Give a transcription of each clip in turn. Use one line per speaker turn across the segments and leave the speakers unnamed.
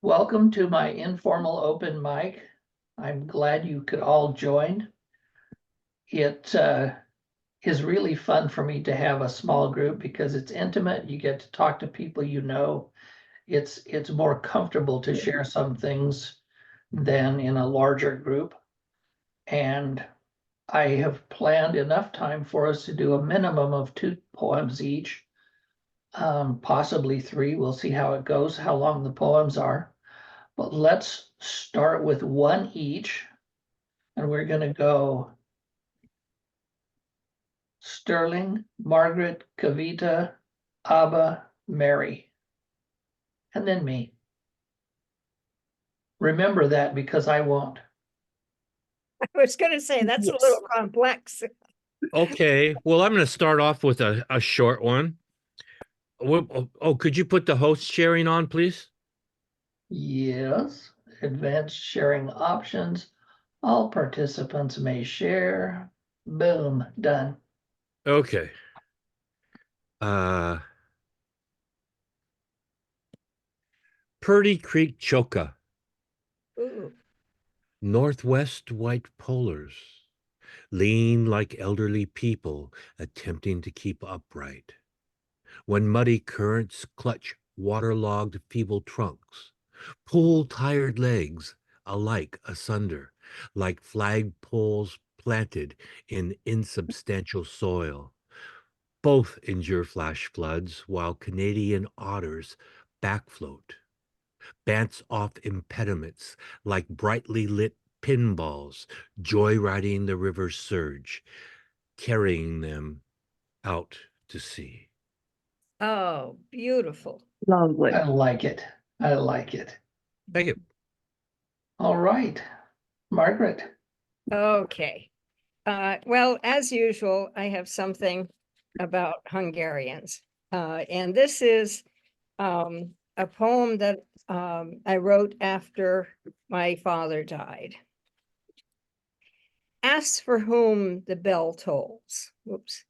Welcome to my informal open mic. I'm glad you could all join. It is really fun for me to have a small group because it's intimate. You get to talk to people you know. It's more comfortable to share some things than in a larger group. And I have planned enough time for us to do a minimum of 2 poems each, possibly 3. We'll see how it goes, how long the poems are. But let's start with 1 each, and we're going to go Sterling, Margaret, Kavita, Abha, Mary, and then me. Remember that because I won't.
I was going to say that's a little complex.
Okay, well, I'm going to start off with a short one. Oh, could you put the host sharing on, please?
Yes, advanced sharing options. All participants may share. Boom, done.
Okay. Purdy Creek Choka.
Ooh.
Northwest white polars lean like elderly people attempting to keep upright. When muddy currents clutch waterlogged feeble trunks, pull tired legs alike asunder, like flagpoles planted in insubstantial soil. Both endure flash floods while Canadian otters backfloat, bants off impediments like brightly lit pinballs, joyriding the river's surge, carrying them out to sea.
Oh, beautiful.
Lovely.
I like it. I like it.
Thank you.
All right, Margaret.
Okay. Well, as usual, I have something about Hungarians. And this is a poem that I wrote after my father died. Ask for whom the bell tolls. Whoops.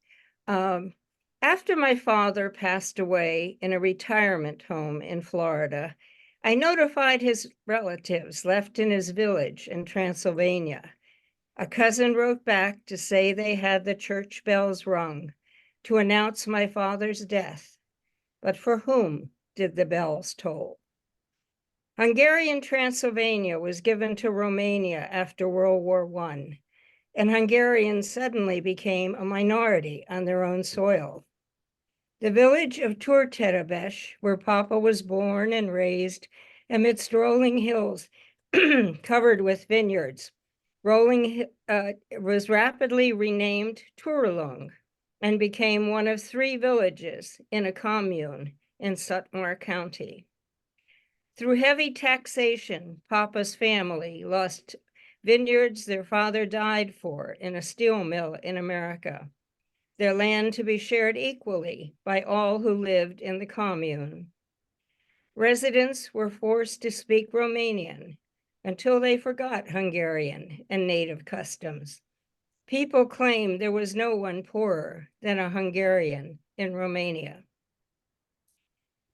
After my father passed away in a retirement home in Florida, I notified his relatives left in his village in Transylvania. A cousin wrote back to say they had the church bells rung to announce my father's death. But for whom did the bells toll? Hungarian Transylvania was given to Romania after World War I, and Hungarians suddenly became a minority on their own soil. The village of Turterebesh, where Papa was born and raised, amidst rolling hills covered with vineyards, was rapidly renamed Turulung and became one of 3 villages in a commune in Sutmar County. Through heavy taxation, Papa's family lost vineyards their father died for in a steel mill in America, their land to be shared equally by all who lived in the commune. Residents were forced to speak Romanian until they forgot Hungarian and native customs. People claimed there was no one poorer than a Hungarian in Romania.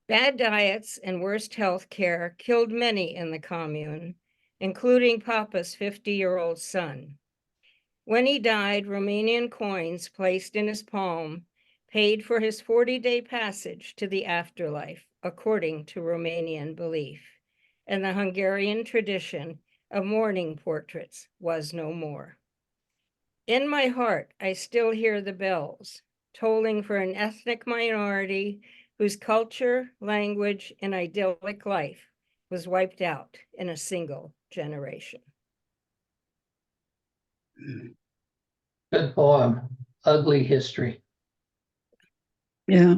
Bad diets and worse health care killed many in the commune, including Papa's 50-year-old son. When he died, Romanian coins placed in his palm paid for his 40-day passage to the afterlife, according to Romanian belief, and the Hungarian tradition of mourning portraits was no more. In my heart, I still hear the bells, tolling for an ethnic minority whose culture, language, and idyllic life was wiped out in a single generation.
Good poem. Ugly history.
Yeah.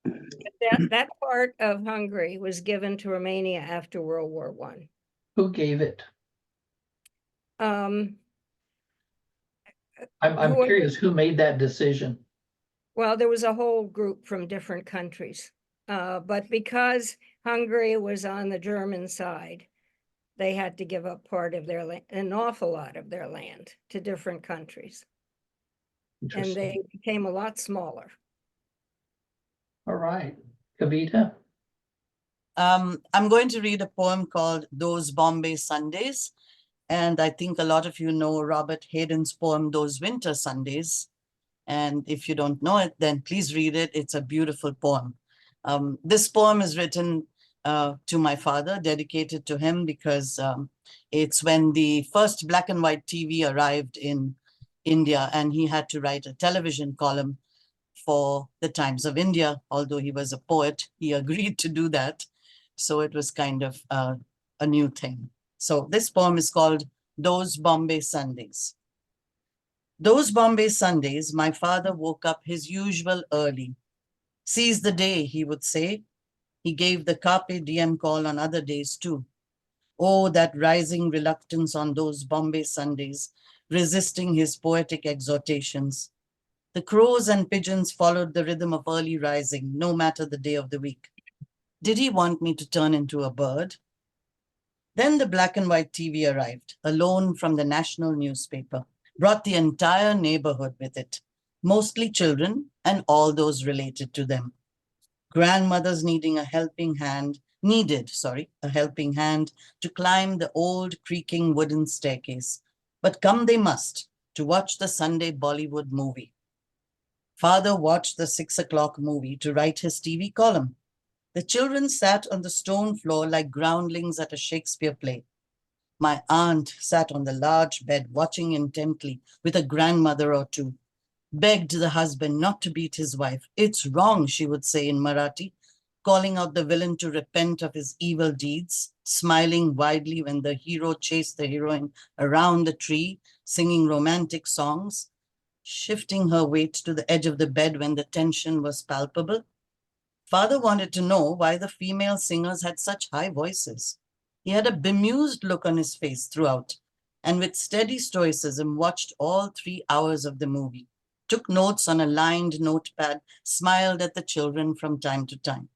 That part of Hungary was given to Romania after World War I.
Who gave it?
Um,
I'm curious who made that decision.
Well, there was a whole group from different countries, but because Hungary was on the German side, they had to give up part of their land, an awful lot of their land, to different countries. And they became a lot smaller.
All right. Kavita?
I'm going to read a poem called Those Bombay Sundays. And I think a lot of you know Robert Hayden's poem, Those Winter Sundays. And if you don't know it, then please read it. It's a beautiful poem. This poem is written to my father, dedicated to him, because it's when the first black and white TV arrived in India, and he had to write a television column for the Times of India. Although he was a poet, he agreed to do that. So it was kind of a new thing. So this poem is called Those Bombay Sundays. Those Bombay Sundays, my father woke up his usual early. Seize the day, he would say. He gave the carpe diem call on other days too. Oh, that rising reluctance on those Bombay Sundays, resisting his poetic exhortations. The crows and pigeons followed the rhythm of early rising, no matter the day of the week. Did he want me to turn into a bird? Then the black and white TV arrived, a loan from the national newspaper, brought the entire neighborhood with it, mostly children and all those related to them. Grandmothers needed a helping hand to climb the old creaking wooden staircase, but come they must to watch the Sunday Bollywood movie. Father watched the 6 o'clock movie to write his TV column. The children sat on the stone floor like groundlings at a Shakespeare play. My aunt sat on the large bed watching intently with a grandmother or two, begged the husband not to beat his wife. It's wrong, she would say in Marathi, calling out the villain to repent of his evil deeds, smiling widely when the hero chased the heroine around the tree, singing romantic songs, shifting her weight to the edge of the bed when the tension was palpable. Father wanted to know why the female singers had such high voices. He had a bemused look on his face throughout, and with steady stoicism watched all 3 hours of the movie, took notes on a lined notepad, smiled at the children from time to time.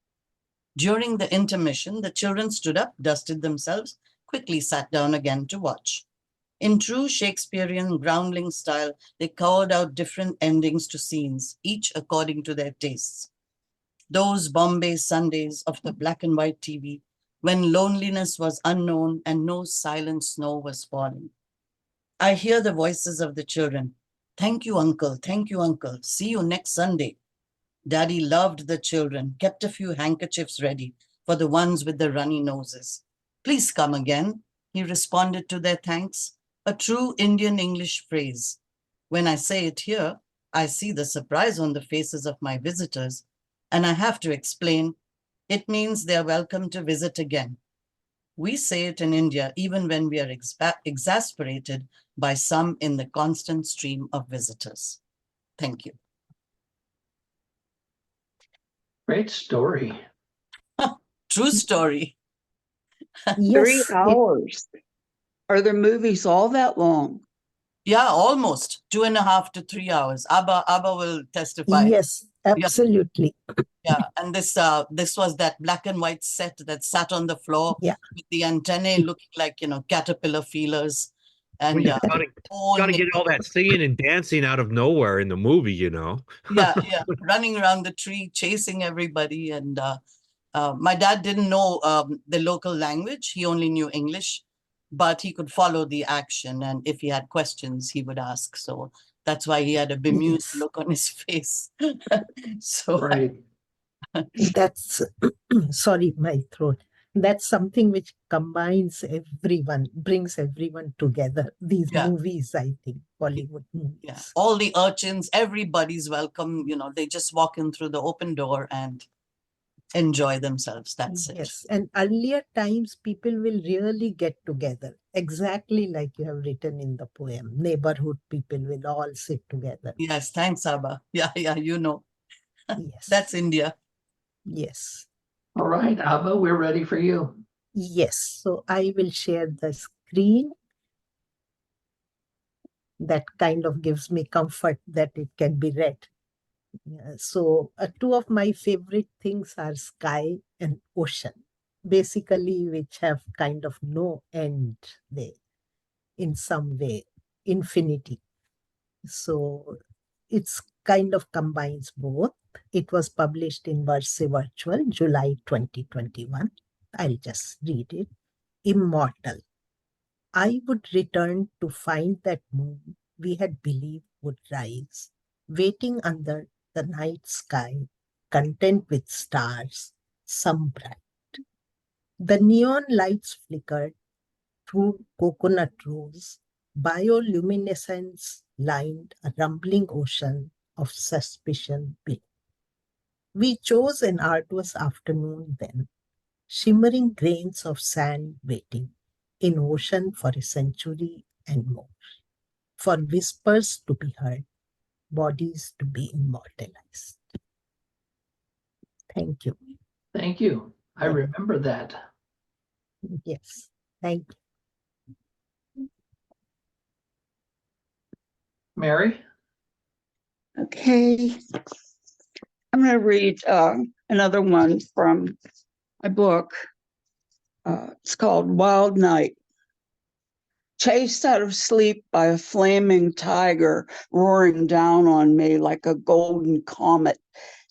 During the intermission, the children stood up, dusted themselves, quickly sat down again to watch. In true Shakespearean groundling style, they called out different endings to scenes, each according to their tastes. Those Bombay Sundays of the black and white TV, when loneliness was unknown and no silent snow was falling. I hear the voices of the children. Thank you, uncle. Thank you, uncle. See you next Sunday. Daddy loved the children, kept a few handkerchiefs ready for the ones with the runny noses. Please come again, he responded to their thanks, a true Indian English phrase. When I say it here, I see the surprise on the faces of my visitors, and I have to explain, it means they are welcome to visit again. We say it in India even when we are exasperated by some in the constant stream of visitors. Thank you.
Great story.
True story.
3
Yes,
hours. Are the movies all that long?
Yeah, almost 2.5 to 3 hours. Abha will testify.
yes, absolutely.
Yeah, and this was that black and white set that sat on the floor
Yeah.
with the antennae looking like, caterpillar feelers. And
Well,
yeah,
gotta get all that singing and dancing out of nowhere in the movie, you know.
yeah, running around the tree, chasing everybody. And my dad didn't know the local language. He only knew English, but he could follow the action. And if he had questions, he would ask. So that's why he had a bemused
Yes.
look on his face. So
Right.
That's sorry, my throat. That's something which combines everyone, brings everyone together. These
Yeah.
movies, I think, Bollywood movies.
yeah, all the urchins, everybody's welcome. They just walk in through the open door and enjoy themselves. That's it.
Yes, and earlier times people will really get together, exactly like you have written in the poem. Neighborhood people will all sit together.
Yes, thanks, Abha. Yeah,
Yes.
that's India.
Yes.
All right, Abba, we're ready for you.
Yes. So I will share the screen. That kind of gives me comfort that it can be read. So two of my favorite things are sky and ocean, basically, which have kind of no end there in some way, infinity. So it's kind of combines both. It was published in Verse Virtual, July 2021. I'll just read it. Immortal. I would return to find that moon we had believed would rise, waiting under the night sky, content with stars, some bright. The neon lights flickered through coconut rows, bioluminescence lined a rumbling ocean of suspicion below. We chose an arduous afternoon then, shimmering grains of sand waiting in ocean for a century and more, for whispers to be heard, bodies to be immortalized. Thank you.
Thank you. I remember that.
Yes, thank you.
Mary?
Okay. I'm going to read another one from my book. It's called Wild Night. Chased out of sleep by a flaming tiger roaring down on me like a golden comet,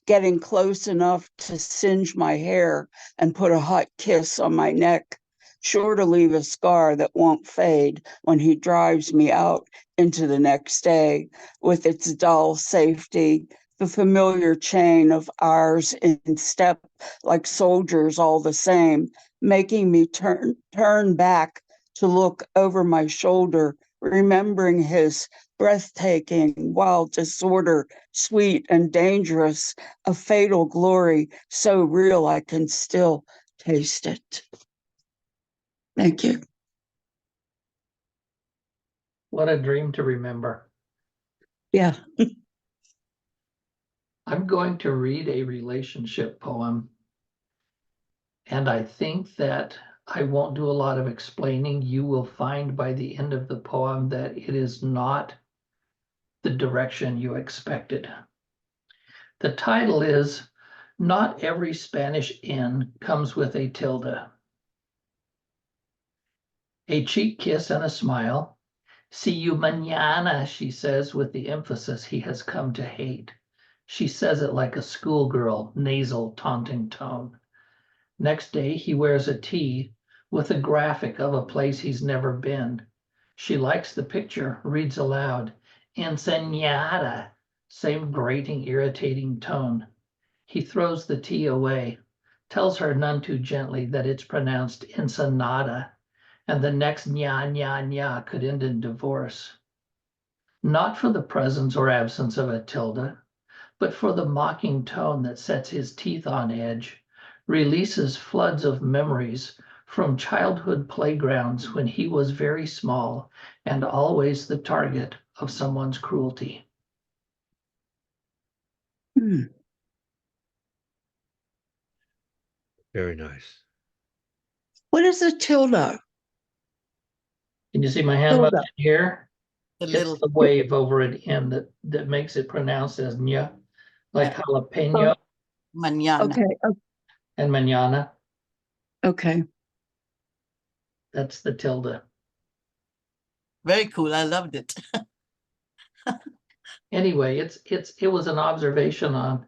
getting close enough to singe my hair and put a hot kiss on my neck, sure to leave a scar that won't fade when he drives me out into the next day with its dull safety, the familiar chain of ours in step like soldiers all the same, making me turn back to look over my shoulder, remembering his breathtaking, wild disorder, sweet and dangerous, a fatal glory, so real I can still taste it. Thank you.
What a dream to remember.
Yeah.
I'm going to read a relationship poem. And I think that I won't do a lot of explaining. You will find by the end of the poem that it is not the direction you expected. The title is Not Every Spanish N Comes with a Tilde. A cheek kiss and a smile. See you mañana, she says with the emphasis he has come to hate. She says it like a schoolgirl, nasal, taunting tone. Next day, he wears a tee with a graphic of a place he's never been. She likes the picture, reads aloud, Enseñada, same grating, irritating tone. He throws the tee away, tells her none too gently that it's pronounced Ensenada, and the next nya, nya, nya could end in divorce. Not for the presence or absence of a tilde, but for the mocking tone that sets his teeth on edge, releases floods of memories from childhood playgrounds when he was very small and always the target of someone's cruelty.
Very nice.
What is a tilde?
Can you see my hand
Tilde.
motion here?
The
It's
little
the wave over at N that makes it pronounced as nya, like
Yeah.
jalapeno
mañana.
Okay.
and mañana.
Okay.
That's the tilde.
Very cool. I loved it.
Anyway, it was an observation on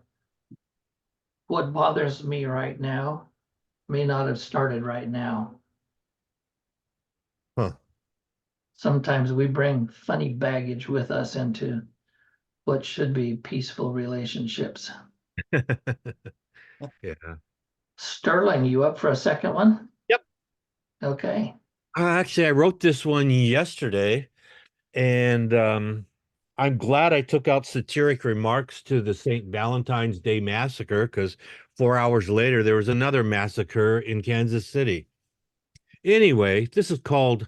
what bothers me right now may not have started right now.
Huh.
Sometimes we bring funny baggage with us into what should be peaceful relationships.
Yeah.
Sterling, you up for a second one?
Yep.
Okay.
Actually, I wrote this one yesterday, and I'm glad I took out satiric remarks to the St. Valentine's Day massacre, because 4 hours later, there was another massacre in Kansas City. Anyway, this is called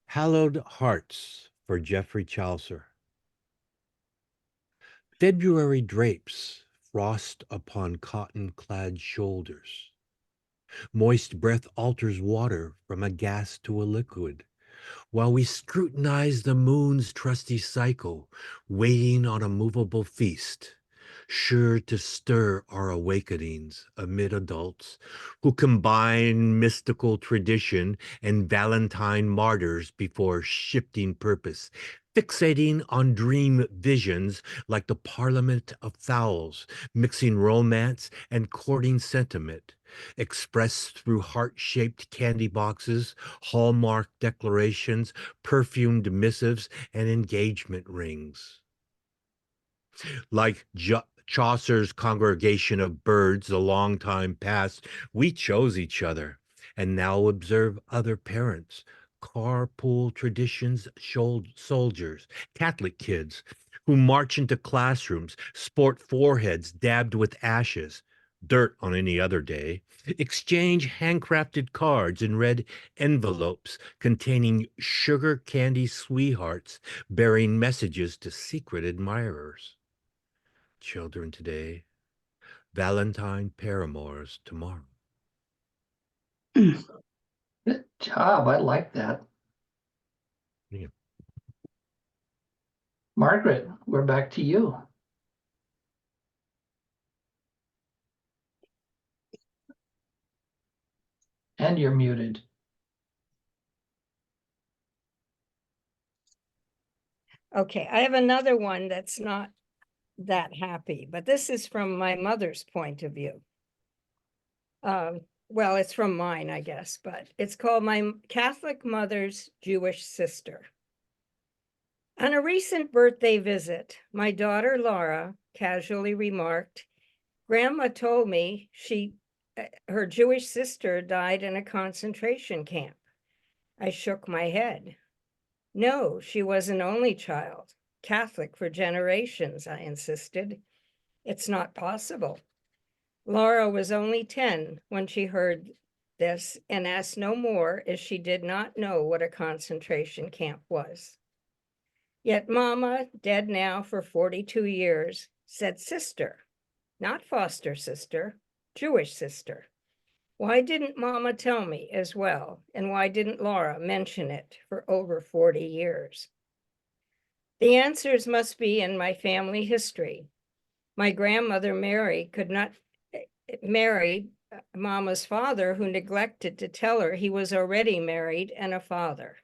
Hallowed Hearts for Jeffrey Chaucer. February drapes frost upon cotton-clad shoulders. Moist breath alters water from a gas to a liquid, while we scrutinize the moon's trusty cycle, waiting on a movable feast, sure to stir our awakenings amid adults who combine mystical tradition and Valentine martyrs before shifting purpose, fixating on dream visions like the Parliament of Fowls, mixing romance and courting sentiment, expressed through heart-shaped candy boxes, hallmark declarations, perfumed missives, and engagement rings. Like Chaucer's congregation of birds a long time past, we chose each other and now observe other parents, carpool traditions, soldiers, Catholic kids who march into classrooms, sport foreheads dabbed with ashes, dirt on any other day, exchange handcrafted cards in red envelopes containing sugar candy sweethearts bearing messages to secret admirers. Children today, Valentine paramours tomorrow.
Good job. I like that.
Yeah.
Margaret, we're back to you. And you're muted.
Okay, I have another one that's not that happy, but this is from my mother's point of view. Well, it's from mine, I guess, but it's called My Catholic Mother's Jewish Sister. On a recent birthday visit, my daughter Laura casually remarked, "Grandma told me her Jewish sister died in a concentration camp." I shook my head. "No, she was an only child, Catholic for generations," I insisted. "It's not possible." Laura was only 10 when she heard this and asked no more, as she did not know what a concentration camp was. Yet Mama, dead now for 42 years, said sister, not foster sister, Jewish sister. Why didn't Mama tell me as well? And why didn't Laura mention it for over 40 years? The answers must be in my family history. My grandmother Mary could not marry Mama's father, who neglected to tell her he was already married and a father.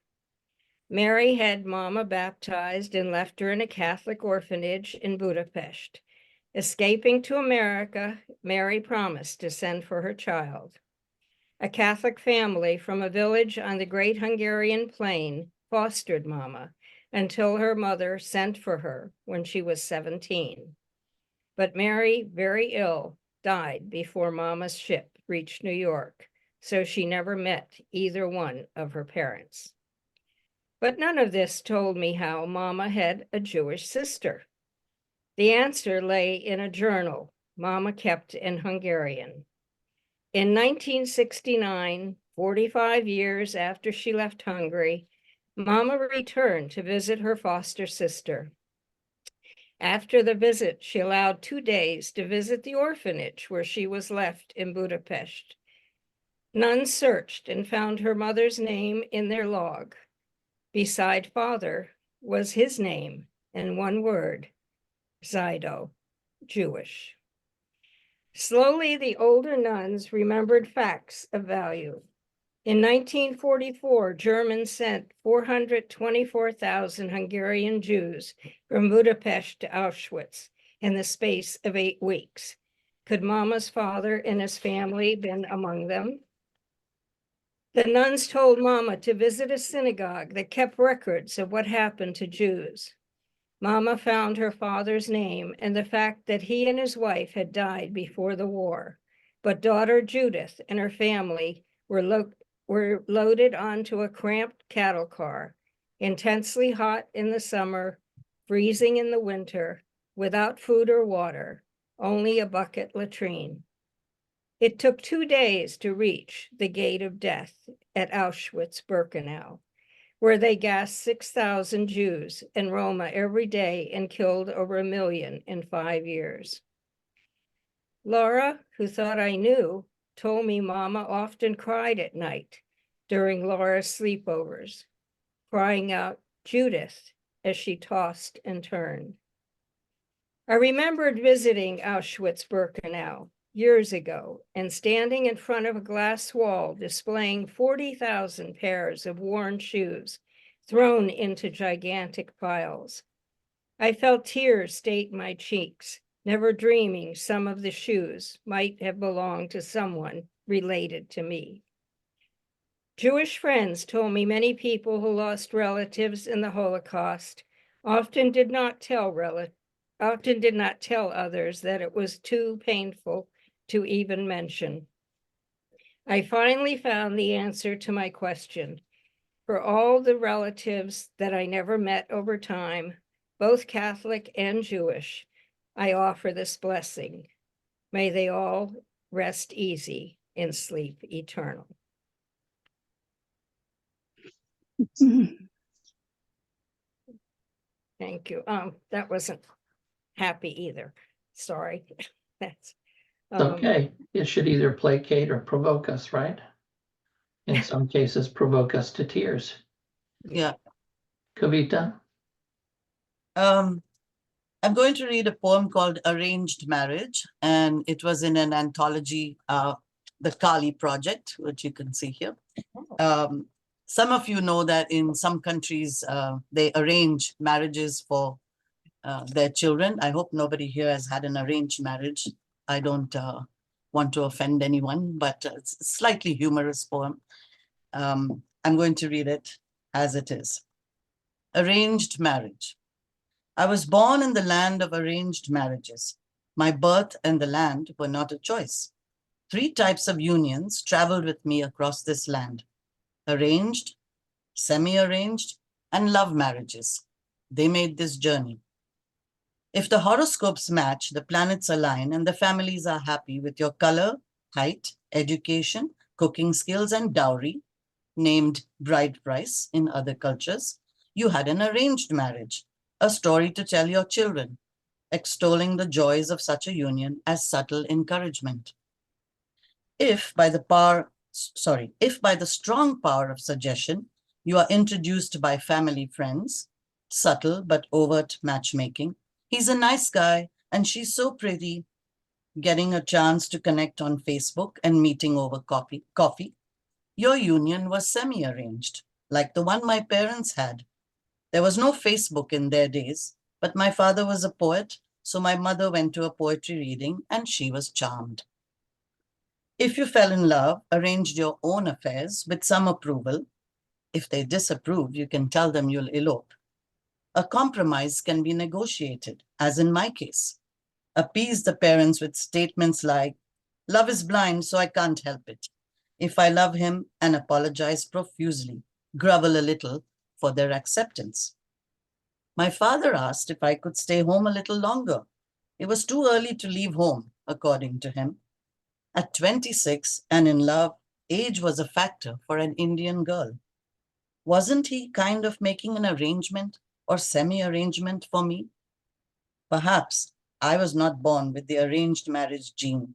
Mary had Mama baptized and left her in a Catholic orphanage in Budapest. Escaping to America, Mary promised to send for her child. A Catholic family from a village on the Great Hungarian Plain fostered Mama until her mother sent for her when she was 17. But Mary, very ill, died before Mama's ship reached New York, so she never met either one of her parents. But none of this told me how Mama had a Jewish sister. The answer lay in a journal Mama kept in Hungarian. In 1969, 45 years after she left Hungary, Mama returned to visit her foster sister. After the visit, she allowed 2 days to visit the orphanage where she was left in Budapest. Nuns searched and found her mother's name in their log. Beside father was his name and one word, Zido, Jewish. Slowly, the older nuns remembered facts of value. In 1944, Germans sent 424,000 Hungarian Jews from Budapest to Auschwitz in the space of 8 weeks. Could Mama's father and his family been among them? The nuns told Mama to visit a synagogue that kept records of what happened to Jews. Mama found her father's name and the fact that he and his wife had died before the war, but daughter Judith and her family were loaded onto a cramped cattle car, intensely hot in the summer, freezing in the winter, without food or water, only a bucket latrine. It took 2 days to reach the gate of death at Auschwitz-Birkenau, where they gassed 6,000 Jews in Roma every day and killed over 1 million in 5 years. Laura, who thought I knew, told me Mama often cried at night during Laura's sleepovers, crying out, "Judith," as she tossed and turned. I remembered visiting Auschwitz-Birkenau years ago and standing in front of a glass wall displaying 40,000 pairs of worn shoes thrown into gigantic piles. I felt tears stain my cheeks, never dreaming some of the shoes might have belonged to someone related to me. Jewish friends told me many people who lost relatives in the Holocaust often did not tell others that it was too painful to even mention. I finally found the answer to my question. For all the relatives that I never met over time, both Catholic and Jewish, I offer this blessing. May they all rest easy in sleep eternal. Thank you. That wasn't happy either. Sorry. That's
It's okay. It should either placate or provoke us, right? In some cases, provoke us to tears.
Yeah.
Kavita?
I'm going to read a poem called Arranged Marriage, and it was in an anthology, the Kali Project, which you can see here. Some of you know that in some countries, they arrange marriages for their children. I hope nobody here has had an arranged marriage. I don't want to offend anyone, but it's a slightly humorous poem. I'm going to read it as it is. Arranged Marriage. I was born in the land of arranged marriages. My birth and the land were not a choice. 3 types of unions traveled with me across this land: arranged, semi-arranged, and love marriages. They made this journey. If the horoscopes match, the planets align, and the families are happy with your color, height, education, cooking skills, and dowry, named bride price in other cultures, you had an arranged marriage, a story to tell your children, extolling the joys of such a union as subtle encouragement. If by the strong power of suggestion, you are introduced by family friends, subtle but overt matchmaking, he's a nice guy and she's so pretty, getting a chance to connect on Facebook and meeting over coffee, your union was semi-arranged, like the one my parents had. There was no Facebook in their days, but my father was a poet, so my mother went to a poetry reading and she was charmed. If you fell in love, arranged your own affairs with some approval. If they disapprove, you can tell them you'll elope. A compromise can be negotiated, as in my case. Appease the parents with statements like, love is blind, so I can't help it. If I love him, and apologize profusely, grovel a little for their acceptance. My father asked if I could stay home a little longer. It was too early to leave home, according to him. At 26 and in love, age was a factor for an Indian girl. Wasn't he kind of making an arrangement or semi-arrangement for me? Perhaps I was not born with the arranged marriage gene.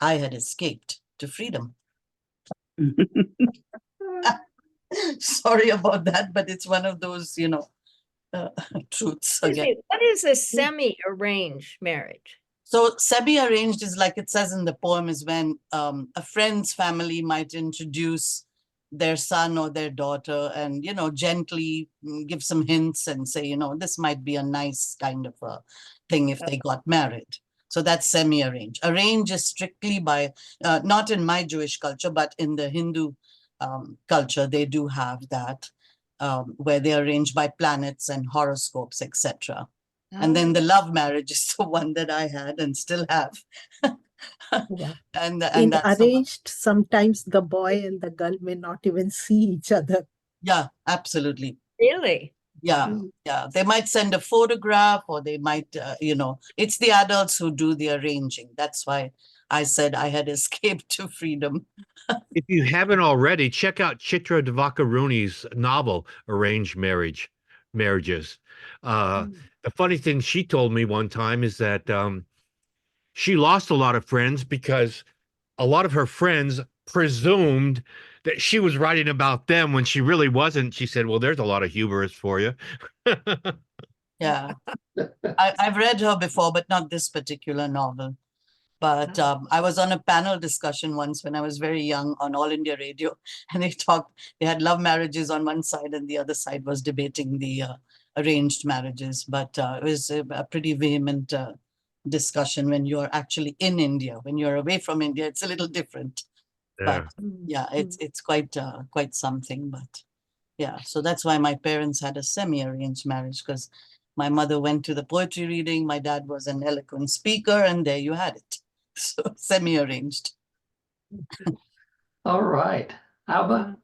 I had escaped to freedom. Sorry about that, but it's one of those, truths again.
What is a semi-arranged marriage?
So semi-arranged is like it says in the poem, is when a friend's family might introduce their son or their daughter and, gently give some hints and say, this might be a nice kind of a thing if they got married. So that's semi-arranged. Arranged is strictly by, not in my Jewish culture, but in the Hindu culture, they do have that, where they arrange by planets and horoscopes, etc. And then the love marriage is the one that I had and still have.
Yeah.
and
In
that's
arranged, sometimes the boy and the girl may not even see each other.
Yeah, absolutely.
Really?
Yeah, yeah. They might send a photograph or they might, it's the adults who do the arranging. That's why I said I had escaped to freedom.
If you haven't already, check out Chitra Divakaruni's novel, Arranged Marriages. The funny thing she told me one time is that she lost a lot of friends because a lot of her friends presumed that she was writing about them when she really wasn't. She said, well, there's a lot of hubris for you.
Yeah. I've read her before, but not this particular novel. But I was on a panel discussion once when I was very young on All India Radio, and they had love marriages on one side and the other side was debating the arranged marriages. But it was a pretty vehement discussion when you're actually in India. When you're away from India, it's a little different. But yeah, it's quite something. But yeah, so that's why my parents had a semi-arranged marriage, because my mother went to the poetry reading, my dad was an eloquent speaker, and there you had it. So semi-arranged.
All right. Abha?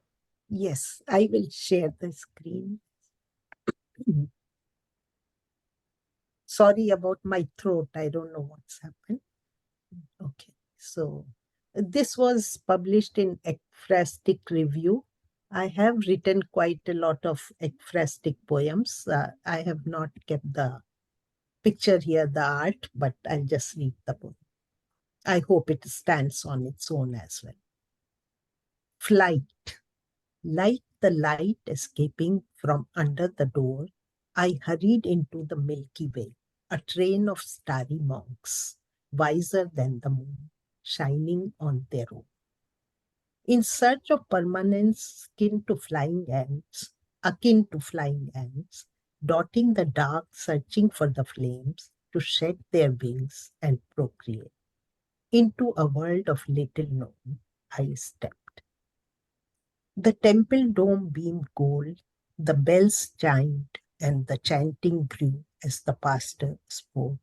Yes, I will share the screen. Sorry about my throat. I don't know what's happened. Okay, so this was published in Ekphrastic Review. I have written quite a lot of ekphrastic poems. I have not kept the picture here, the art, but I'll just read the poem. I hope it stands on its own as well. Flight. Like the light escaping from under the door, I hurried into the Milky Way, a train of starry monks, wiser than the moon, shining on their own. In search of permanence, akin to flying ants, dotting the dark, searching for the flames to shed their wings and procreate. Into a world of little known, I stepped. The temple dome beamed gold, the bells chimed, and the chanting grew as the pastor spoke.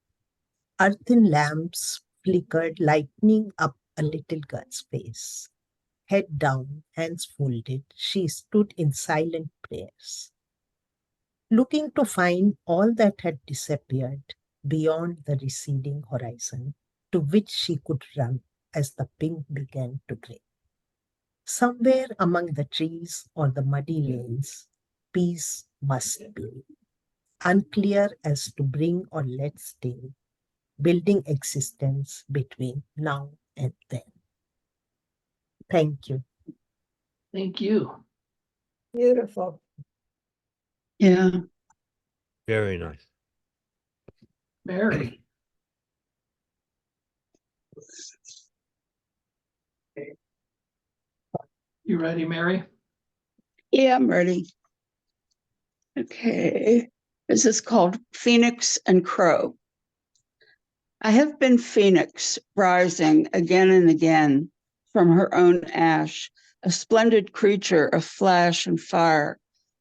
Earthen lamps flickered, lighting up a little girl's face. Head down, hands folded, she stood in silent prayers, looking to find all that had disappeared beyond the receding horizon, to which she could run as the pink began to gray. Somewhere among the trees or the muddy lanes, peace must be, unclear as to bring or let stay, building existence between now and then. Thank you.
Thank you.
Beautiful.
Yeah.
Very nice.
Mary? You ready, Mary?
Yeah, I'm ready. Okay. This is called Phoenix and Crow. I have been Phoenix, rising again and again from her own ash, a splendid creature of flash and fire,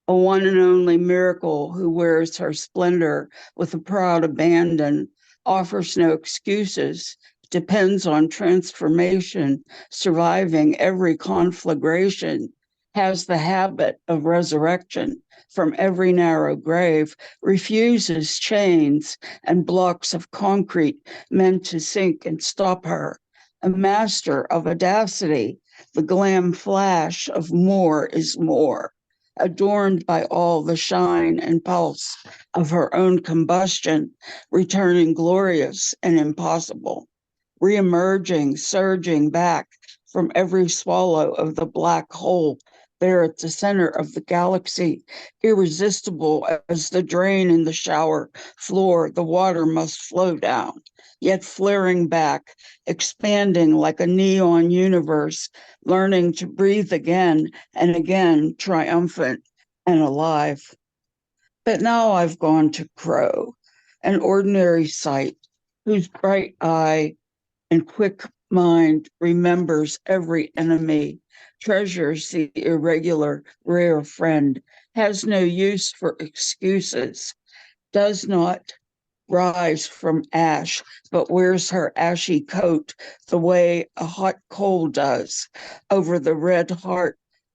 a one and only miracle who wears her splendor with a proud abandon, offers no excuses, depends on transformation, surviving every conflagration, has the habit of resurrection from every narrow grave, refuses chains and blocks of concrete meant to sink and stop her, a master of audacity, the glam flash of more is more, adorned by all the shine and pulse of her own combustion, returning glorious and impossible, reemerging, surging back from every swallow of the black hole there at the center of the galaxy, irresistible as the drain in the shower floor, the water must flow down, yet flaring back, expanding like a neon universe, learning to breathe again and again, triumphant and alive. But now I've gone to Crow, an ordinary sight, whose bright eye and quick mind remembers every enemy, treasures the irregular, rare friend, has no use for excuses, does not rise from ash, but wears her ashy coat the way a hot coal does, over the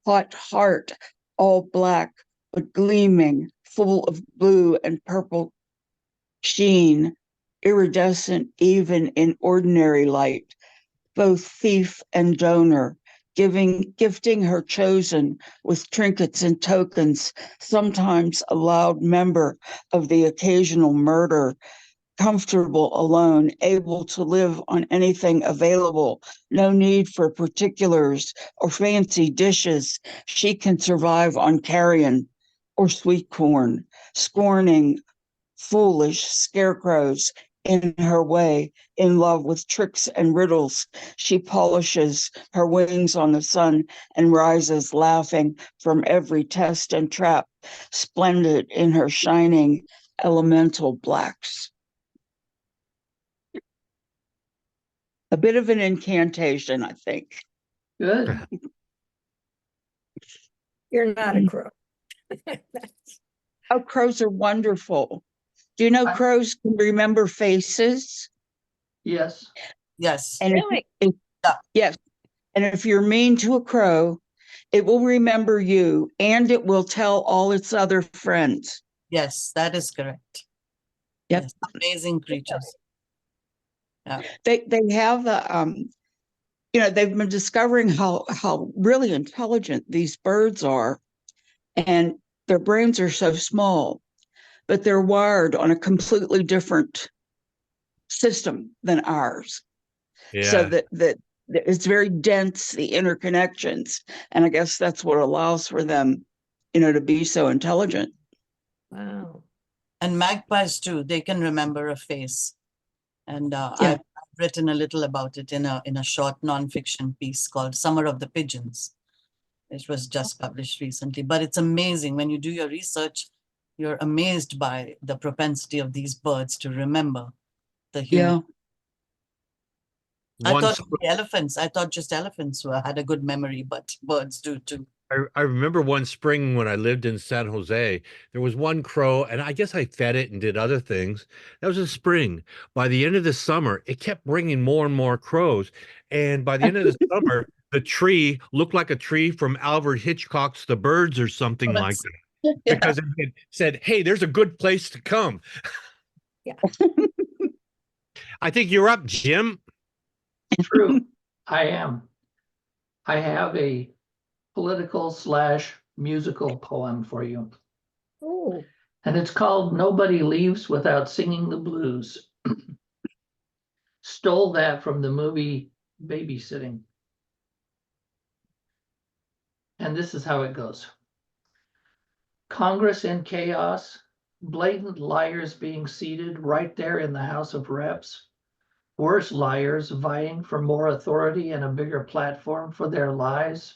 hot heart, all black, but gleaming, full of blue and purple sheen, iridescent even in ordinary light, both thief and donor, gifting her chosen with trinkets and tokens, sometimes a loud member of the occasional murder, comfortable alone, able to live on anything available, no need for particulars or fancy dishes. She can survive on carrion or sweet corn, scorning foolish scarecrows in her way, in love with tricks and riddles. She polishes her wings on the sun and rises laughing from every test and trap, splendid in her shining elemental blacks. A bit of an incantation, I think.
Good.
You're not a crow.
Oh, crows are wonderful. Do you know
I-
crows can remember faces?
Yes.
Yes.
And
Really?
yes, and if you're mean to a crow, it will remember you and it will tell all its other friends.
Yes, that is correct.
Yep.
Yes, amazing creatures.
They have they've been discovering how really intelligent these birds are, and their brains are so small, but they're wired on a completely different system than ours. So
Yeah.
that it's very dense, the interconnections, and I guess that's what allows for them, to be so intelligent.
Wow.
And magpies too, they can remember a face. And
Yeah.
I've written a little about it in a short nonfiction piece called Summer of the Pigeons. It was just published recently, but it's amazing. When you do your research, you're amazed by the propensity of these birds to remember the human.
Yeah.
I
One
thought I thought just elephants had a good memory, but birds do too.
I remember one spring when I lived in San Jose, there was one crow, and I guess I fed it and did other things. That was a spring. By the end of the summer, it kept bringing more and more crows. And by the end of the summer, the tree looked like a tree from Alfred Hitchcock's The Birds or something like that,
Yeah.
because it said, hey, there's a good place to come.
Yeah.
I think you're up, Jim.
True. I am. I have a political/musical poem for you.
Oh,
And it's called Nobody Leaves Without Singing the Blues. Stole that from the movie Babysitting. And this is how it goes. Congress in chaos, blatant liars being seated right there in the House of Reps, worse liars vying for more authority and a bigger platform for their lies.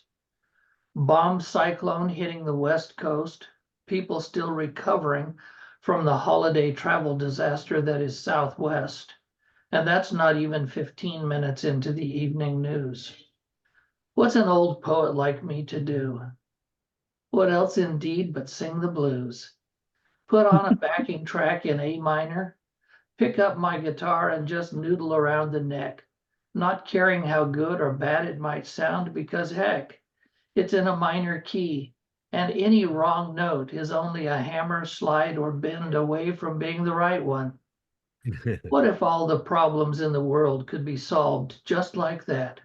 Bomb cyclone hitting the West Coast, people still recovering from the holiday travel disaster that is Southwest. And that's not even 15 minutes into the evening news. What's an old poet like me to do? What else indeed but sing the blues? Put on a backing track in A minor, pick up my guitar and just noodle around the neck, not caring how good or bad it might sound because heck, it's in a minor key, and any wrong note is only a hammer, slide, or bend away from being the right one. What if all the problems in the world could be solved just like that?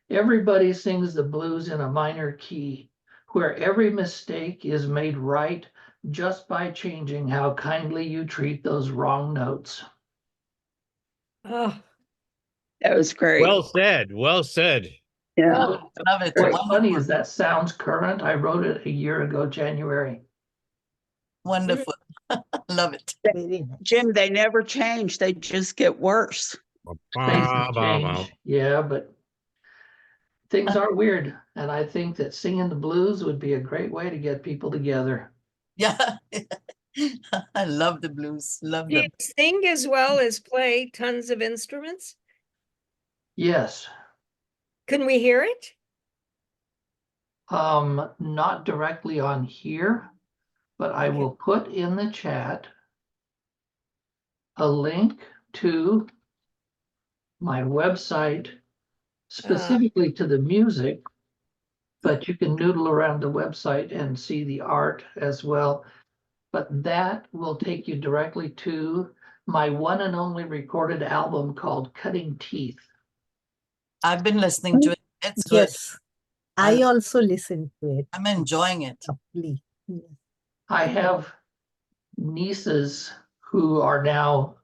Everybody sings the blues in a minor key, where every mistake is made right just by changing how kindly you treat those wrong notes.
oh,
That was great.
Well said. Well said.
Yeah.
oh.
Love it.
What's funny
Wonderful.
is that sounds current. I wrote it a year ago, January.
Wonderful. Love it.
Very nice.
Jim, they never change. They just get worse.
Faces change, yeah, but things are weird. And I think that singing the blues would be a great way to get people together.
Yeah. I love the blues. Love
Do you
them.
sing as well as play tons of instruments?
Yes,
Can we hear it?
not directly on here, but I
Okay.
will put in the chat a link to my website specifically to the music, but you can noodle around the website and see the art as well. But that will take you directly to my one and only recorded album called Cutting Teeth.
I've been listening to it. It's good.
Yes, I also listened to it.
I'm enjoying it.
Lovely. Yes.
I have nieces who are now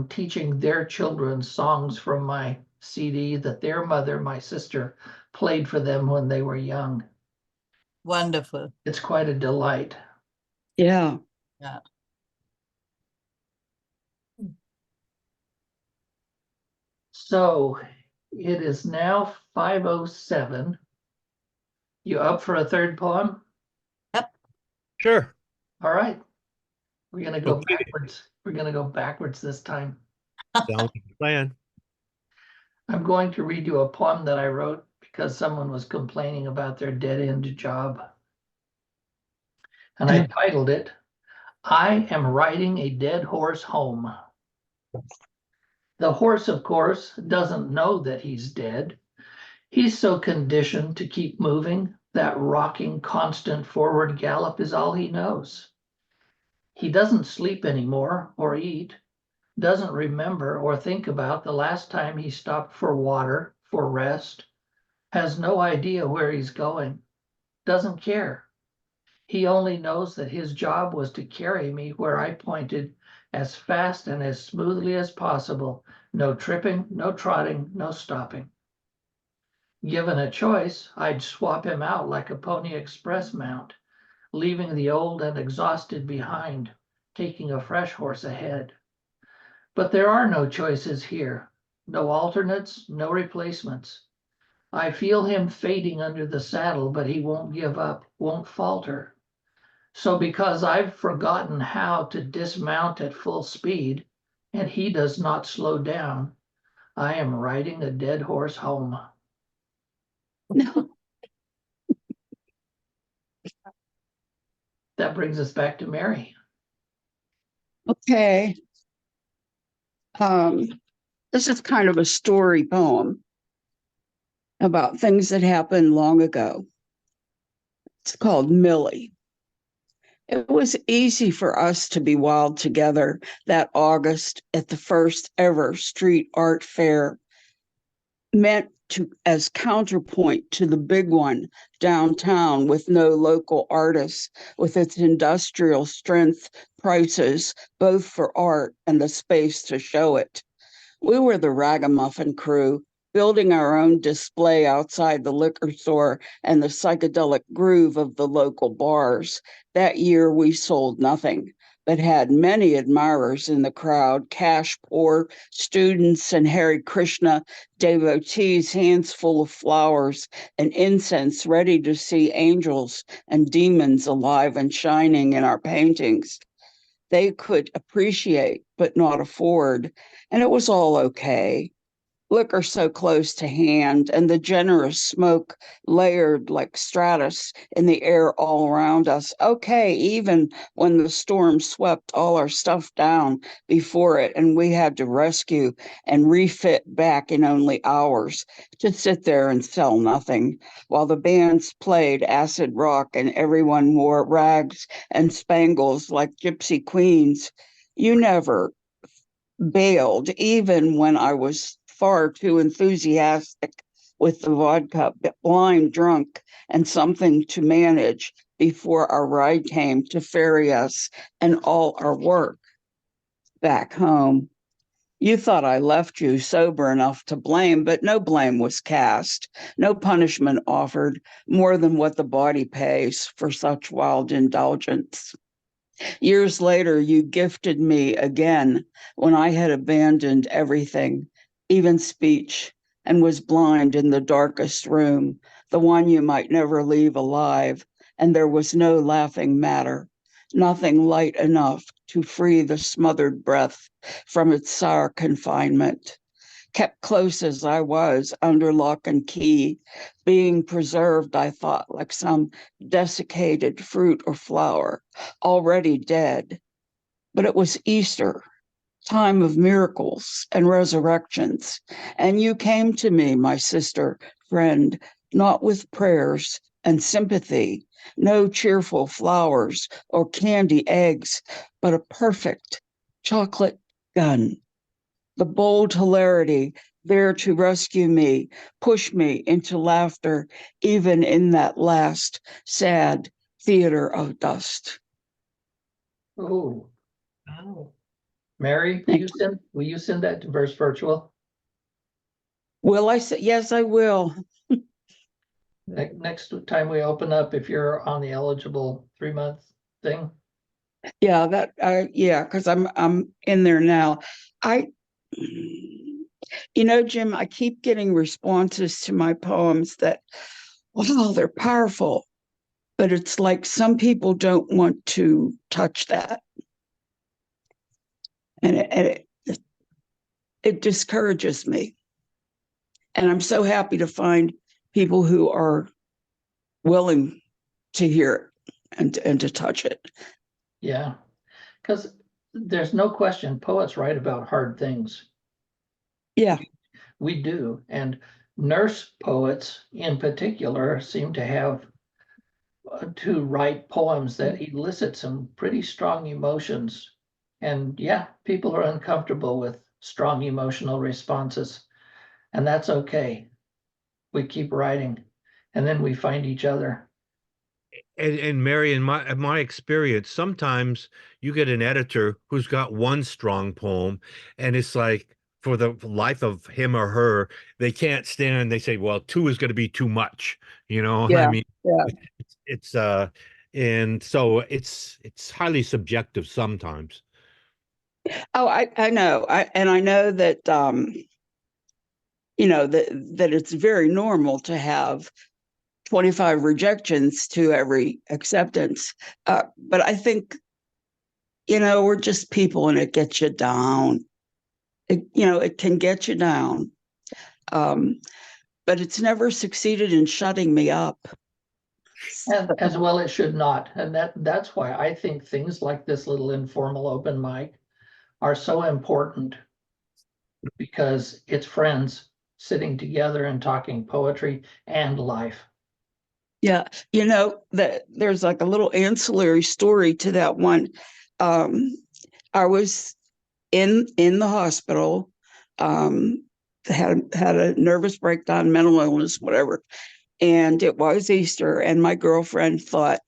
teaching their children songs from my CD that their mother, my sister, played for them when they were young.
Wonderful.
It's quite a delight.
Yeah.
Yeah.
So it is now 5:07. You up for a third poem?
Sure.
All right. We're gonna go
Okay.
backwards. We're gonna go backwards this time.
Sounds like a plan.
I'm going to read you a poem that I wrote because someone was complaining about their dead-end job. And I titled it, I Am Riding a Dead Horse Home. The horse, of course, doesn't know that he's dead. He's so conditioned to keep moving that rocking, constant forward gallop is all he knows. He doesn't sleep anymore or eat, doesn't remember or think about the last time he stopped for water, for rest, has no idea where he's going, doesn't care. He only knows that his job was to carry me where I pointed as fast and as smoothly as possible. No tripping, no trotting, no stopping. Given a choice, I'd swap him out like a Pony Express mount, leaving the old and exhausted behind, taking a fresh horse ahead. But there are no choices here, no alternates, no replacements. I feel him fading under the saddle, but he won't give up, won't falter. So because I've forgotten how to dismount at full speed, and he does not slow down, I am riding a dead horse home.
No.
That brings us back to Mary.
Okay. This is kind of a story poem about things that happened long ago. It's called Millie. It was easy for us to be wild together that August at the first ever street art fair, meant to as counterpoint to the big one downtown with no local artists, with its industrial strength prices, both for art and the space to show it. We were the ragamuffin crew, building our own display outside the liquor store and the psychedelic groove of the local bars. That year we sold nothing, but had many admirers in the crowd, cash poor students and Hare Krishna devotees, hands full of flowers and incense, ready to see angels and demons alive and shining in our paintings. They could appreciate, but not afford, and it was all okay. Liquor so close to hand, and the generous smoke layered like stratus in the air all around us. Okay, even when the storm swept all our stuff down before it, and we had to rescue and refit back in only hours to sit there and sell nothing, while the bands played acid rock and everyone wore rags and spangles like gypsy queens. You never bailed, even when I was far too enthusiastic with the vodka, blind drunk, and something to manage before our ride came to ferry us and all our work back home. You thought I left you sober enough to blame, but no blame was cast, no punishment offered, more than what the body pays for such wild indulgence. Years later, you gifted me again when I had abandoned everything, even speech, and was blind in the darkest room, the one you might never leave alive, and there was no laughing matter, nothing light enough to free the smothered breath from its sour confinement. Kept close as I was, under lock and key, being preserved, I thought, like some desiccated fruit or flower, already dead. But it was Easter, time of miracles and resurrections. And you came to me, my sister, friend, not with prayers and sympathy, no cheerful flowers or candy eggs, but a perfect chocolate gun. The bold hilarity there to rescue me, push me into laughter, even in that last sad theater of dust.
Oh,
Wow.
Mary, will you send that to Verse Virtual?
Will I say? Yes, I will.
Next time we open up, if you're on the eligible 3-month thing.
Yeah, because I'm in there now. I You know, Jim, I keep getting responses to my poems that, wow, they're powerful. But it's like some people don't want to touch that. And it discourages me. And I'm so happy to find people who are willing to hear it and to touch it.
Yeah, because there's no question poets write about hard things.
Yeah.
We do. And nurse poets in particular seem to have to write poems that elicit some pretty strong emotions. And yeah, people are uncomfortable with strong emotional responses, and that's okay. We keep writing, and then we find each other.
And Mary, in my experience, sometimes you get an editor who's got one strong poem, and it's like for the life of him or her, they can't stand. They say, "Well, two is going to be too much." You know, I
Yeah.
mean,
Yeah.
it's and so it's highly subjective sometimes.
Oh, I know. I know that you know, that it's very normal to have 25 rejections to every acceptance. But I think, you know, we're just people and it gets you down. It can get you down. But it's never succeeded in shutting me up.
And as well, it should not. And that's why I think things like this little informal open mic are so important, because it's friends sitting together and talking poetry and life.
Yeah, you know, that there's like a little ancillary story to that one. I was in the hospital, had a nervous breakdown, mental illness, whatever. And it was Easter, and my girlfriend thought,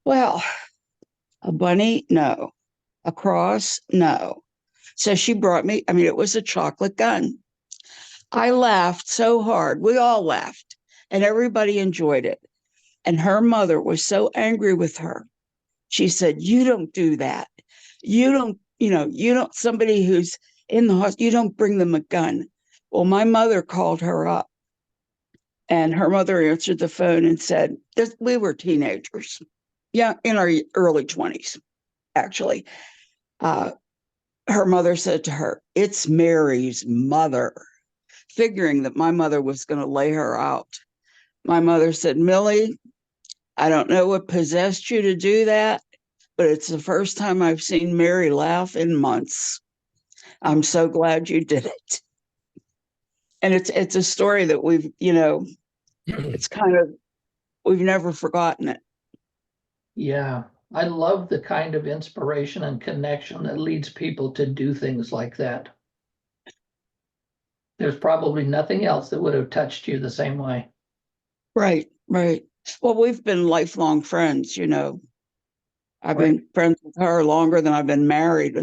well, a bunny, no. A cross, no. So she brought me, I mean, it was a chocolate gun. I laughed so hard. We all laughed, and everybody enjoyed it. And her mother was so angry with her. She said, you don't do that. You don't, somebody who's in the hospital, you don't bring them a gun. Well, my mother called her up, and her mother answered the phone and said, we were teenagers. Yeah, in our early 20s, actually. Her mother said to her, it's Mary's mother, figuring that my mother was going to lay her out. My mother said, Millie, I don't know what possessed you to do that, but it's the first time I've seen Mary laugh in months. I'm so glad you did it. And it's a story that we've, it's kind of, we've never forgotten it.
Yeah, I love the kind of inspiration and connection that leads people to do things like that. There's probably nothing else that would have touched you the same way.
Right, right. Well, we've been lifelong friends, you know. I've
Right.
been friends with her longer than I've been married.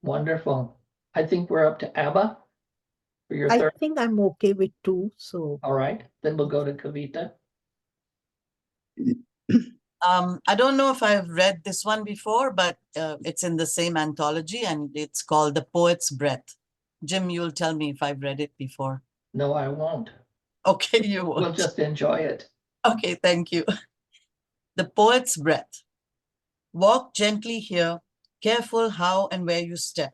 Wonderful. I think we're up to Abha for your
I
third.
think I'm okay with two. So
All right, then we'll go to Kavita.
I don't know if I've read this one before, but it's in the same anthology and it's called The Poet's Breath. Jim, you'll tell me if I've read it before.
No, I won't.
Okay, you won't.
We'll just enjoy it.
Okay, thank you. The Poet's Breath. Walk gently here, careful how and where you step.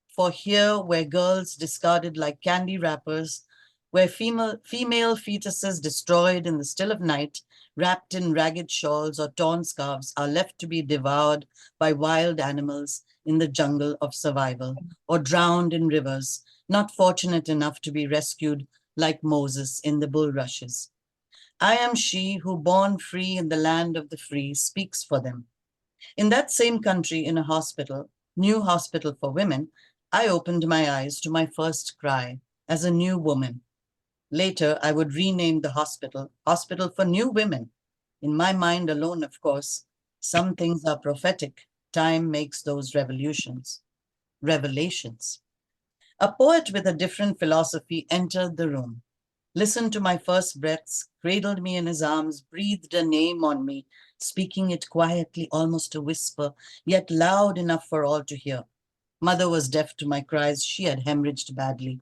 For here, where girls discarded like candy wrappers, where female fetuses destroyed in the still of night, wrapped in ragged shawls or torn scarves, are left to be devoured by wild animals in the jungle of survival, or drowned in rivers, not fortunate enough to be rescued like Moses in the bulrushes. I am she who, born free in the land of the free, speaks for them. In that same country, in a hospital, new hospital for women, I opened my eyes to my first cry as a new woman. Later, I would rename the hospital, Hospital for New Women. In my mind alone, of course, some things are prophetic. Time makes those revelations. A poet with a different philosophy entered the room, listened to my first breaths, cradled me in his arms, breathed a name on me, speaking it quietly, almost a whisper, yet loud enough for all to hear. Mother was deaf to my cries. She had hemorrhaged badly.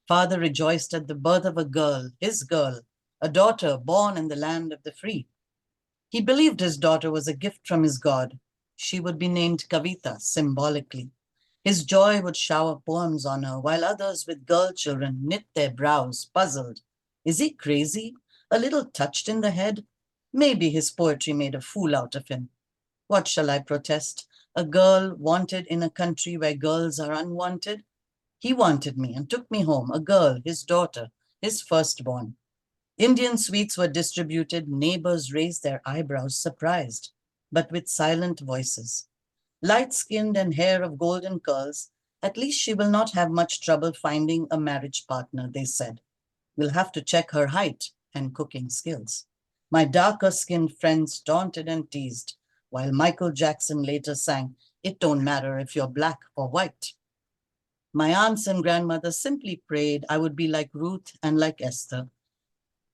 Father rejoiced at the birth of a girl, his girl, a daughter born in the land of the free. He believed his daughter was a gift from his God. She would be named Kavita, symbolically. His joy would shower poems on her, while others with girl children knit their brows, puzzled. Is he crazy? A little touched in the head? Maybe his poetry made a fool out of him. What shall I protest? A girl wanted in a country where girls are unwanted? He wanted me and took me home, a girl, his daughter, his firstborn. Indian sweets were distributed. Neighbors raised their eyebrows, surprised, but with silent voices. Light-skinned and hair of golden curls, at least she will not have much trouble finding a marriage partner, they said. We'll have to check her height and cooking skills. My darker-skinned friends taunted and teased, while Michael Jackson later sang, "It don't matter if you're black or white." My aunts and grandmother simply prayed I would be like Ruth and like Esther.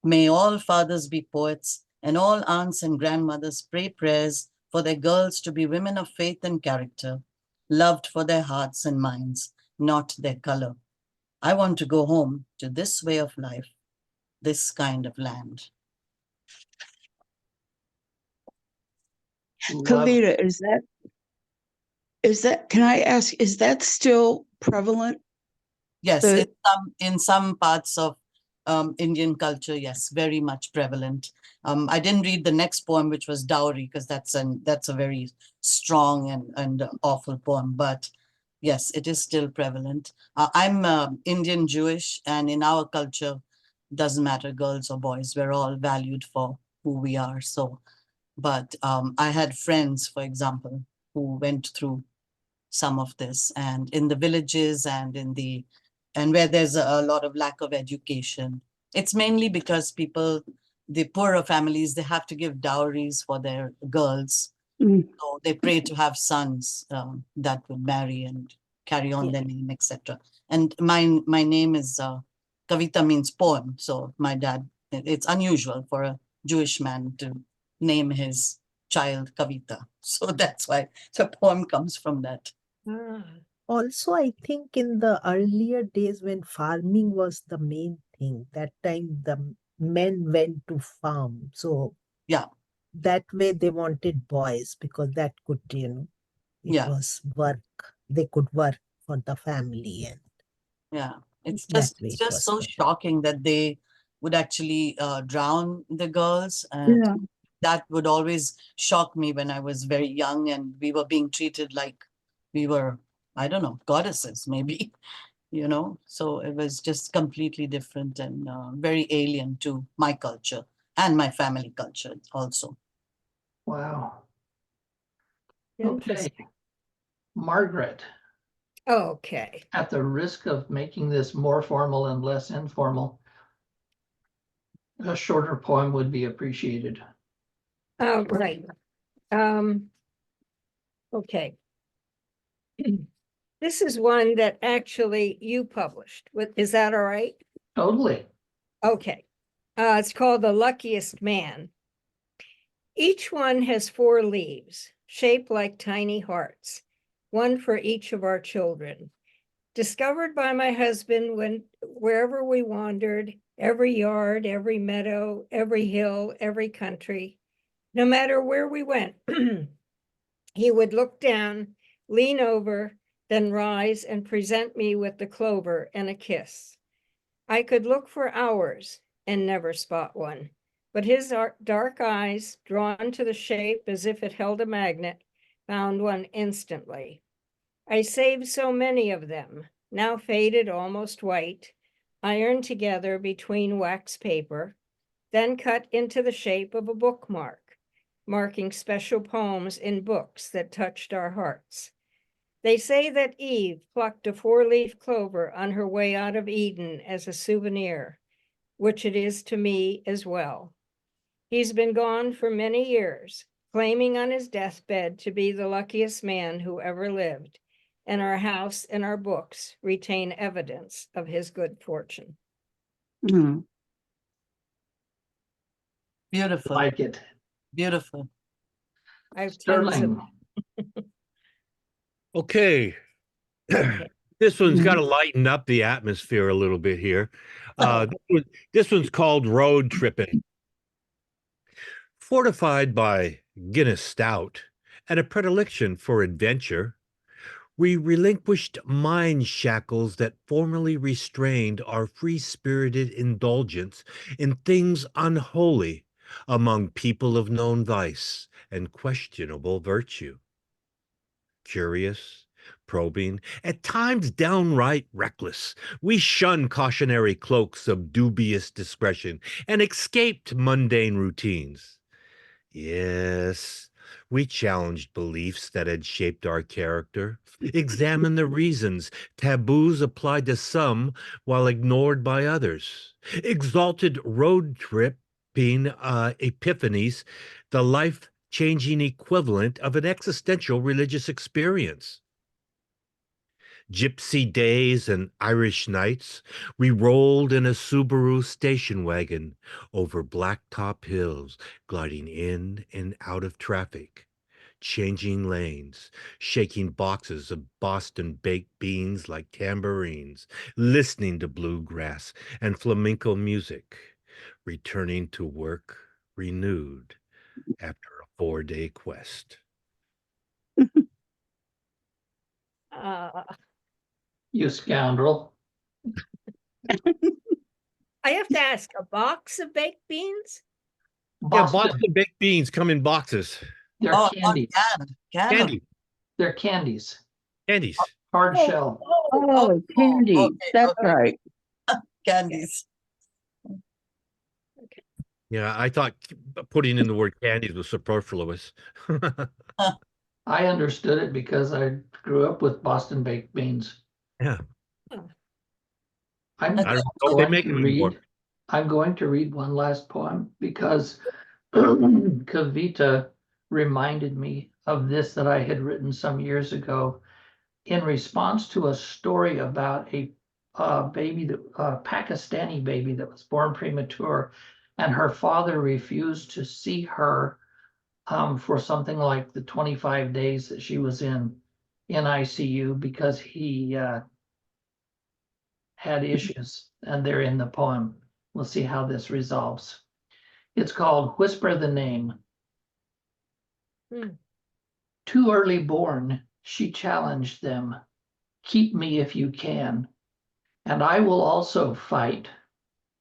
May all fathers be poets and all aunts and grandmothers pray prayers for their girls to be women of faith and character, loved for their hearts and minds, not their color. I want to go home to this way of life, this kind of land.
Love it.
Kavita, can I ask, is that still prevalent?
Yes,
The-
in some parts of Indian culture, yes, very much prevalent. I didn't read the next poem, which was Dowry, because that's a very strong and awful poem. But yes, it is still prevalent. I'm Indian Jewish, and in our culture, doesn't matter girls or boys, we're all valued for who we are. So, but I had friends, for example, who went through some of this, and in the villages and where there's a lot of lack of education. It's mainly because the poorer families, they have to give dowries for their girls.
Mm.
So they pray to have sons that would marry and carry on
Yeah.
their name, etc. And my name is Kavita, means poem. So my dad, it's unusual for a Jewish man to name his child Kavita. So that's why the poem comes from that.
Ah,
Also, I think in the earlier days when farming was the main thing, that time the men went to farm. So
Yeah.
that way they wanted boys because that could, it
Yeah.
was work. They could work for the family, and
Yeah, it's
that
just
way
it's
it
just
was
so
done.
shocking that they would actually drown the girls, and
Yeah.
that would always shock me when I was very young and we were being treated like we were, I don't know, goddesses maybe, So it was just completely different and very alien to my culture and my family culture also.
Wow. Okay,
interesting.
Margaret,
Okay.
at the risk of making this more formal and less informal, a shorter poem would be appreciated.
Right. Okay. This is one that actually you published. Is that all right?
Totally.
Okay. It's called The Luckiest Man. Each one has 4 leaves, shaped like tiny hearts, one for each of our children. Discovered by my husband wherever we wandered, every yard, every meadow, every hill, every country, no matter where we went, he would look down, lean over, then rise and present me with the clover and a kiss. I could look for hours and never spot one, but his dark eyes, drawn to the shape as if it held a magnet, found one instantly. I saved so many of them, now faded almost white, ironed together between wax paper, then cut into the shape of a bookmark, marking special poems in books that touched our hearts. They say that Eve plucked a 4-leaf clover on her way out of Eden as a souvenir, which it is to me as well. He's been gone for many years, claiming on his deathbed to be the luckiest man who ever lived, and our house and our books retain evidence of his good fortune.
Mm.
Beautiful,
Like it.
beautiful.
I have tons of
Sterling.
Okay. This one's
Mhm.
got to lighten up the atmosphere a little bit here. This one's called Road Tripping. Fortified by Guinness Stout and a predilection for adventure, we relinquished mind shackles that formerly restrained our free-spirited indulgence in things unholy among people of known vice and questionable virtue. Curious, probing, at times downright reckless, we shunned cautionary cloaks of dubious discretion and escaped mundane routines. Yes, we challenged beliefs that had shaped our character, examined the reasons taboos applied to some while ignored by others, exalted road tripping epiphanies, the life-changing equivalent of an existential religious experience. Gypsy days and Irish nights, we rolled in a Subaru station wagon over blacktop hills, gliding in and out of traffic, changing lanes, shaking boxes of Boston baked beans like tambourines, listening to bluegrass and flamenco music, returning to work renewed after a 4-day quest.
Uh,
You scoundrel.
I have to ask, a box of baked beans?
Yeah,
Boston,
Boston baked beans come in boxes.
they're
Oh,
candies.
can of
Candy,
They're candies.
candies.
Hard
Oh,
shell.
Oh, candy.
okay,
That's
okay.
right.
candies.
Yeah, I thought putting in the word candies was superfluous.
I understood it because I grew up with Boston baked beans.
Yeah,
I'm
I don't know if they
going
make
to
them anymore.
read, I'm going to read one last poem because Kavita reminded me of this that I had written some years ago in response to a story about a Pakistani baby that was born premature, and her father refused to see her for something like the 25 days that she was in ICU because he had issues, and they're in the poem. We'll see how this resolves. It's called Whisper the Name.
Hmm.
Too early born, she challenged them. Keep me if you can, and I will also fight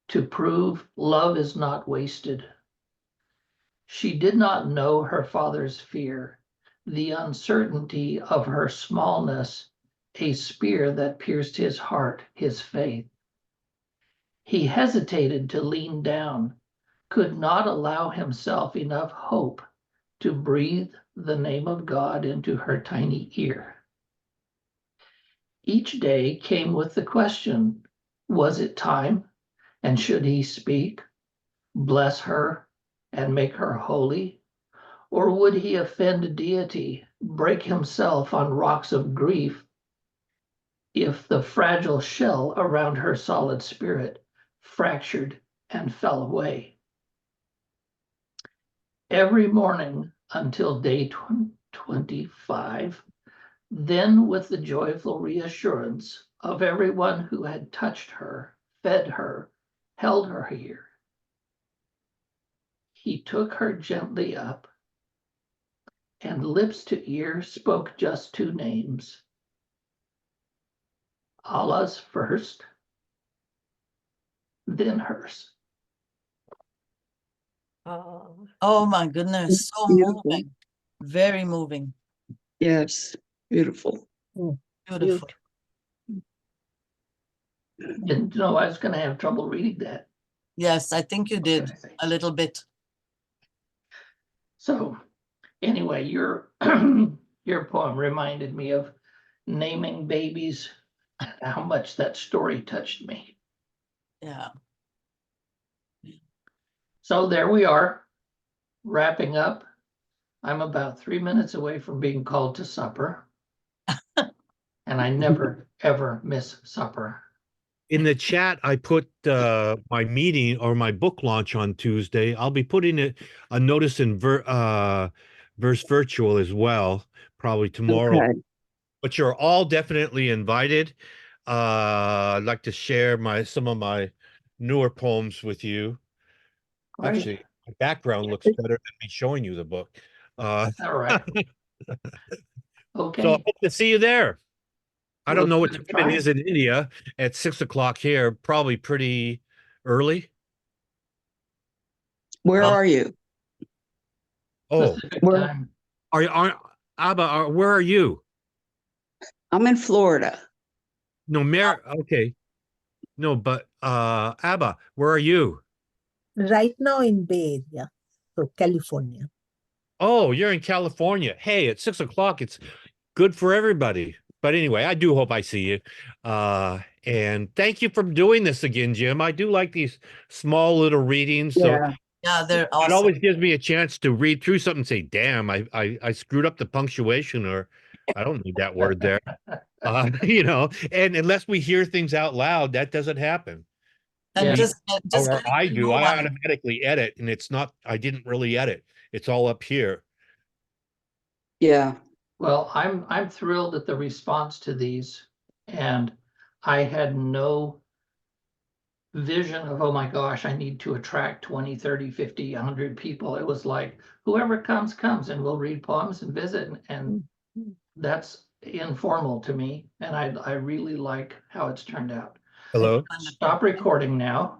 to prove love is not wasted. She did not know her father's fear, the uncertainty of her smallness, a spear that pierced his heart, his faith. He hesitated to lean down, could not allow himself enough hope to breathe the name of God into her tiny ear. Each day came with the question, was it time? And should he speak, bless her, and make her holy? Or would he offend deity, break himself on rocks of grief if the fragile shell around her solid spirit fractured and fell away? Every morning until day 25, then with the joyful reassurance of everyone who had touched her, fed her, held her here, he took her gently up, and lips to ear spoke just two names. Allah's first, then hers.
Oh my goodness, so
Beautiful.
moving. Very moving.
Yes, beautiful.
Beautiful.
Didn't know I was going to have trouble reading that.
Yes, I think you did a little bit.
So anyway, your your poem reminded me of naming babies and how much that story touched me.
Yeah.
So there we are, wrapping up. I'm about 3 minutes away from being called to supper. And I never, ever miss supper.
In the chat, I put my meeting or my book launch on Tuesday. I'll be putting a notice in Verse Virtual as well, probably tomorrow.
Okay.
but you're all definitely invited. I'd like to share some of my newer poems with you.
Great.
Actually, my background looks better than me showing you the book.
All right.
So I
Okay.
hope to see you there. I don't
We'll
know what
give it a
time it
try.
is in India at 6 o'clock here, probably pretty early.
Where
Um,
are you?
Oh,
Pacific
Where?
time.
Abba, where are you?
I'm in Florida.
No, okay. No, but Abba, where are you?
Right now in Bay Area, so California.
Oh, you're in California. Hey, at 6 o'clock, it's good for everybody. But anyway, I do hope I see you. And thank you for doing this again, Jim. I do like these small little readings. So
Yeah.
Yeah, they're
it
awesome.
always gives me a chance to read through something and say, damn, I screwed up the punctuation, or I don't need that word there. And unless we hear things out loud, that doesn't happen.
And
Yeah.
just
Or
getting
I
to
do.
know
I
one.
automatically edit, and I didn't really edit. It's all up here.
Yeah.
Well, I'm thrilled at the response to these, and I had no vision of, oh my gosh, I need to attract 20, 30, 50, 100 people. It was like, whoever comes, and we'll read poems and visit. And that's informal to me. And I really like how it's turned out.
Hello?
Stop recording now.